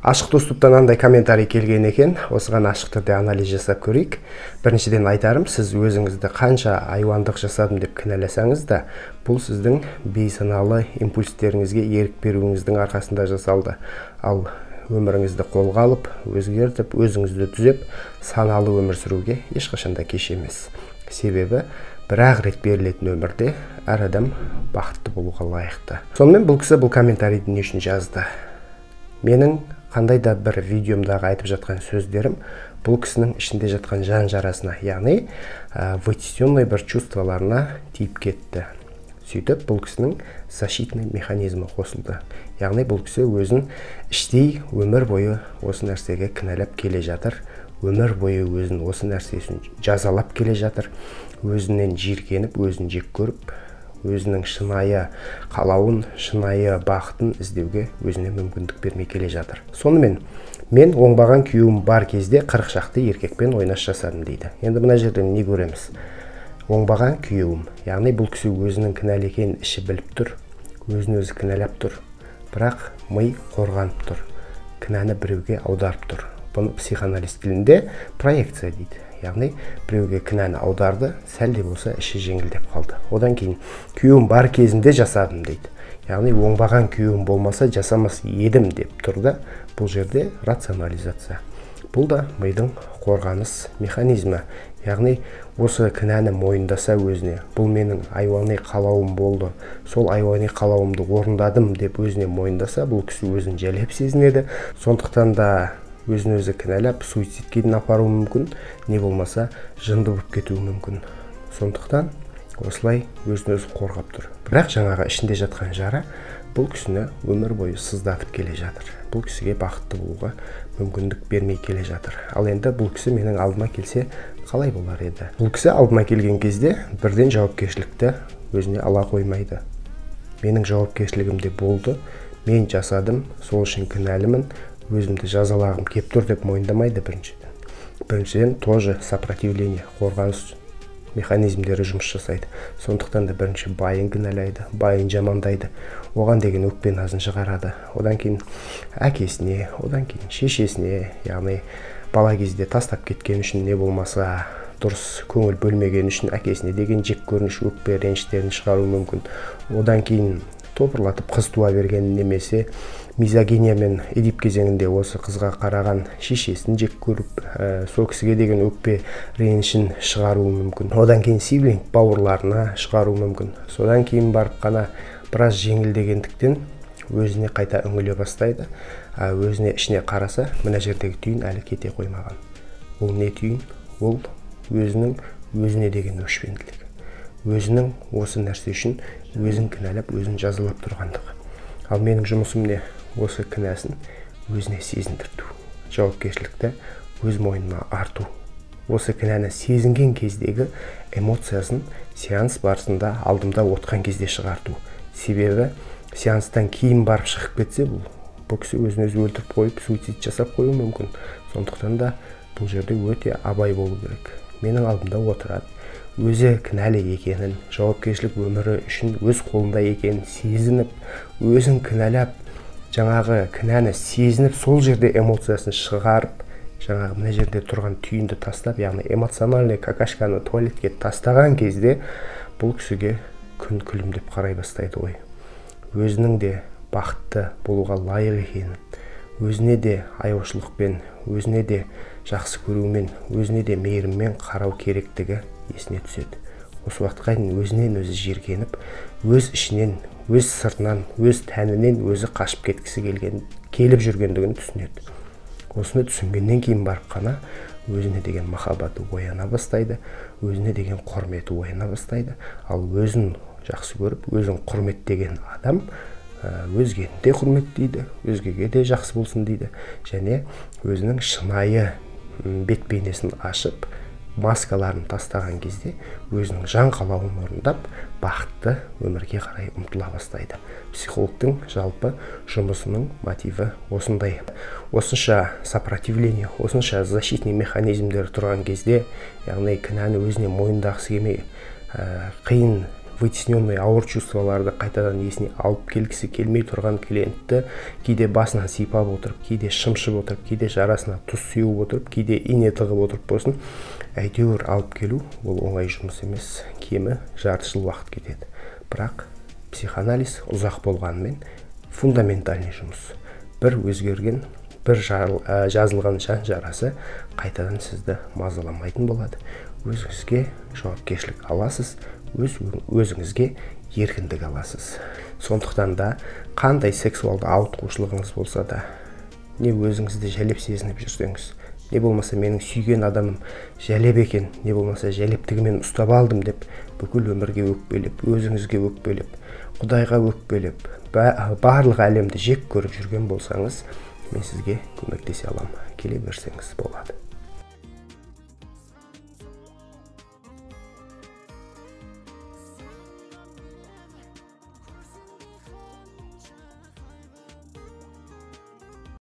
Ашық доступтан андай комментарий келген екен. Осыған ашық түрде анализ жасап көрейік. Біріншіден айтарым, сіз өзіңізді қанша айуандық жасадым деп кінәласаңыз да, бұл сіздің бейсаналы импульстеріңізге ерік беруіңіздің арқасында жасалды. Ал өміріңізді қолға алып, өзгертіп, өзіңізді түзеп, саналы өмір сүруге ешқашанда кеш емес. Себебі бір-ақ рет берілетін өмірде әр адам бақытты болуға лайықты. Сонымен бұл кісі бұл комментарийді не үшін жазды? Менің қандай да бір видеомдағы айтып жатқан сөздерім бұл кісінің ішінде жатқан жан жарасына, яғни вытесненный бір чувстволарына тиіп кетті. Сөйтіп бұл кісінің защитный механизмі қосылды. Яғни бұл кісі өзін іштей өмір бойы осы нәрсеге кінәлап келе жатыр. Өмір бойы өзін осы нәрсесін жазалап келе жатыр. Өзінен жиіркеніп, өзін жек көріп, өзінің шынайы қалауын, шынайы бақытын іздеуге өзіне мүмкіндік бермей келе жатыр. Сонымен, мен оңбаған күйеуім бар кезде 40 шақты еркекпен ойнас жасадым дейді. Енді мына жерден не көреміз? Оңбаған күйеуім, яғни бұл кісі өзінің кінәлі екенін іші біліп тұр, өзін өзі кінәлап тұр, бірақ ми қорғанып тұр, кінәні біреуге аударып тұр. Бұны психоанализ тілінде проекция дейді. Яғни біреуге кінәні аударды, сәл де болса іші жеңілдеп қалды. Одан кейін күйеуім бар кезінде жасадым дейді. Яғни оңбаған күйеуім болмаса жасамас едім деп тұрды. Бұл жерде рационализация. Бұл да мидың қорғаныс механизмі. Яғни осы кінәні мойындаса өзіне, бұл менің айуани қалауым болды, сол айуани қалауымды орындадым деп өзіне мойындаса, бұл кісі өзін жәлеп сезінеді. Сондықтан да өзін өзі кінәлап, суицидке дейін апаруы мүмкін, не болмаса жынды болып кетуі мүмкін. Сондықтан осылай өзін өзі қорғап тұр. Бірақ жаңағы ішінде жатқан жара бұл кісіні өмір бойы сыздатып келе жатыр. Бұл кісіге бақытты болуға мүмкіндік бермей келе жатыр. Ал енді бұл кісі менің алдыма келсе қалай болар еді? Бұл кісі алдыма келген кезде бірден жауапкершілікті өзіне ала қоймайды. Менің жауапкершілігімде болды, мен жасадым, сол үшін кінәлімін, өзімді жазалағым кеп тұр деп мойындамайды біріншіден. Біріншіден тоже сопротивление, қорғаныс механизмдері жұмыс жасайды. Сондықтан да бірінші байын кінәлайды, байын жамандайды, оған деген өкпе назын шығарады. Одан кейін әкесіне, одан кейін шешесіне, яғни бала кезде тастап кеткен үшін, не болмаса дұрыс көңіл бөлмеген үшін әкесіне деген жек көрініш, өкпе реніштерін шығару мүмкін. Одан кейін топырлатып қыз туа берген, немесе мизогиния мен Эдип кезеңінде осы қызға қараған шешесін жек көріп, сол кісіге деген өкпе ренішін шығару мүмкін. Одан кейін сиблинг бауырларына шығару мүмкін. Содан кейін барып қана біраз жеңілдегендіктен өзіне қайта үңіле бастайды. Өзіне ішіне қараса, мына жердегі түйін әлі кете қоймаған. Ол не түйін? Ол өзінің өзіне деген өшпенділігі. Өзінің осы нәрсе үшін өзін кінәлап, өзін жазалап тұрғандығы. Ал менің жұмысым не? Осы кінәсін өзіне сезіндірту, жауапкершілікті өз мойнына арту. Осы кінәні сезінген кездегі эмоциясын сеанс барысында алдымда отқан кезде шығарту. Себебі сеанстан кейін барып шығып кетсе, бұл кісі өзін өзі өлтіріп қойып, суицид жасап қоюы мүмкін. Сондықтан да бұл жерде өте абай болу керек. Менің алдымда отырады, өзі кінәлі екенін, жауапкершілік өмірі үшін өз қолында екенін сезініп, өзін кінәлап, жаңағы кінәні сезініп, сол жерде эмоциясын шығарып, жаңағы мына жерде тұрған түйінді тастап, яғни эмоциональный какашканы туалетке тастаған кезде бұл кісіге күн күлімдеп қарай бастайды ғой. Өзінің де бақытты болуға лайық екенін, өзіне де аяушылықпен, өзіне де жақсы көрумен, өзіне де мейіріммен қарау керектігі есіне түседі. Осы уақытқа дейін өзінен өзі жиіркеніп, өз ішінен, өз сыртынан, өз тәнінен өзі қашып кеткісі келіп жүргендігін түсінеді. Осыны түсінгеннен кейін барып қана өзіне деген махаббаты ояна бастайды, өзіне деген құрметі ояна бастайды. Ал өзін жақсы көріп, өзін құрметтеген адам өзгені де құрметтейді, өзгеге де жақсы болсын дейді. Және өзінің шынайы бет бейнесін ашып, маскаларын тастаған кезде өзінің жан қалауын орындап, бақытты өмірге қарай ұмтыла бастайды. Психологтың жалпы жұмысының мотиві осындай. Осынша сопротивление, осынша защитный механизмдер тұрған кезде, яғни кінәні өзіне мойындағысы келмей, қиын вытесненный ауыр чувстволарды қайтадан есіне алып келгісі келмей тұрған клиентті кейде басынан сипап отырып, кейде шымшып отырып, кейде жарасына тұз сеуіп отырып, кейде ине тығып отырып болсын, әйтеуір алып келу ол оңай жұмыс емес. Кемі жарты жыл уақыт кетеді. Бірақ психоанализ ұзақ болғанымен фундаментальный жұмыс. Бір өзгерген, бір жазылған жан жарасы қайтадан сізді мазаламайтын болады. Өзіңізге жауапкершілік аласыз, өзіңізге еркіндік аласыз. Сондықтан да қандай сексуалды ауытқушылығыңыз болса да, не өзіңізді жәлеп сезініп жүрсеңіз, не болмаса менің сүйген адамым жәлеп екен, не болмаса жәлептігімен ұстап алдым деп бүкіл өмірге өкпелеп, өзіңізге өкпелеп, Құдайға өкпелеп, барлық әлемді жек көріп жүрген болсаңыз, мен сізге көмектесе аламын. Келе берсеңіз болады.